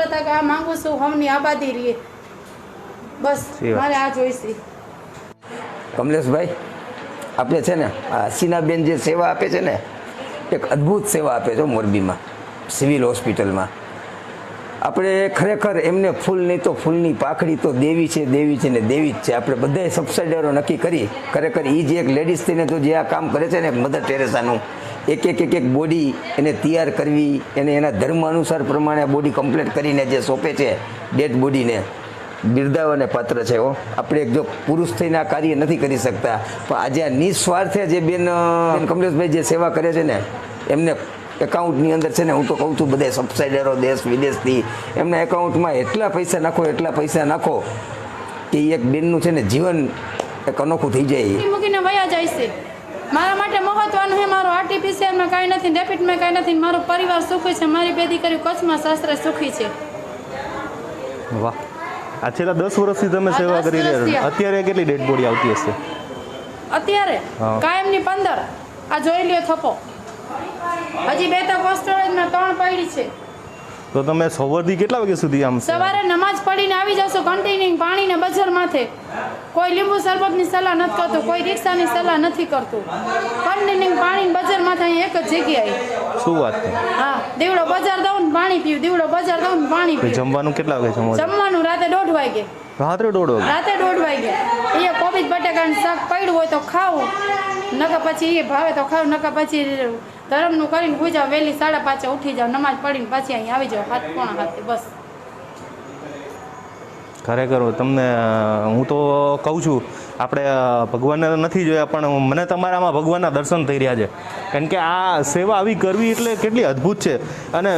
હતા કે આ માંગુ છું હમની આબાદી રહીએ, બસ મારે આ જોઈશે. કમલેશભાઈ, આપણે છે ને આ હસીનાબેન જે સેવા આપે છે ને, એક અદ્ભુત સેવા આપે છે મોરબીમાં સિવિલ હોસ્પિટલમાં. આપણે ખરેખર એમને ફૂલ નહીં તો ફૂલની પાખડી તો દેવી છે ને દેવી જ છે. આપણે બધાએ સબસાઇડરો નક્કી કરી, ખરેખર એ જે એક લેડીઝ થઈને તો જે આ કામ કરે છે ને મધર ટેરેસાનું, એક બોડી એને તૈયાર કરવી, એને એના ધર્મ અનુસાર પ્રમાણે બોડી કમ્પ્લીટ કરીને જે સોંપે છે ડેડ બોડીને, બિરદાવાને પાત્ર છે. આપણે એક જો પુરુષ થઈને આ કાર્ય નથી કરી શકતા, પણ આજે આ નિસ્વાર્થે જે બેન કમલેશભાઈ જે સેવા કરે છે ને, એમને એકાઉન્ટની અંદર છે ને, હું તો કહું છું બધા સબસાઇડરો દેશ વિદેશથી એમના એકાઉન્ટમાં એટલા પૈસા નાખો કે એક બેનનું છે ને જીવન એક અનોખું થઈ જાય. મૂકીને વયા જાય છે. મારા માટે મહત્વનું છે મારું આર્ટિફિશિયલમાં કાંઈ નથી, રેપિડમાં કાંઈ નથી, મારો પરિવાર સુખી છે, મારી બે દીકરીઓ કચ્છમાં સાસરે સુખી છે. વાહ, આ છેલ્લા 10 વર્ષથી તમે સેવા કરી રહ્યા છો. અત્યારે કેટલી ડેડ બોડી આવતી હશે? અત્યારે કાયમની 15. આ જોઈ લ્યો થપ્પો. હજી 2 તો પોસ્ટોરેજમાં 3 પડી છે. તો તમે સવારથી કેટલા વાગ્યા સુધી આમ? સવારે નમાજ પડીને આવી જશો કન્ટિન્યુ પાણીને બજાર માથે. કોઈ લીંબુ શરબતની સલાહ નથી કરતું, કોઈ રિક્ષાની સલાહ નથી કરતું. કન્ટિન્યુ પાણી બજાર માથે અહીં એક જ જગ્યાએ. શું વાત છે? હા, દીવડો બજાર દઉં ને પાણી પીવું, દીવડો બજાર દઉં ને પાણી પીવું. જમવાનું કેટલા વાગે જમવાનું? જમવાનું રાતે 1:30 વાગે. રાત્રે 1:30 વાગે? રાતે 1:30 વાગે. એ કોબીજ બટાકાનું શાક પડ્યું હોય તો ખાવું, નકર પછી એ ભાવે તો ખાવું, નકર પછી ધર્મનું કરીને સુઈ જાવ, વહેલી 5:30 ઉઠી જાવ, નમાજ પડીને પછી અહીં આવી જાવ 7:45 બસ. ખરેખર તમને હું તો કહું છું, આપણે ભગવાનને નથી જોયા પણ મને તમારામાં ભગવાનના દર્શન થઈ રહ્યા છે. કારણ કે આ સેવા આવી કરવી એટલે કેટલી અદ્ભુત છે. અને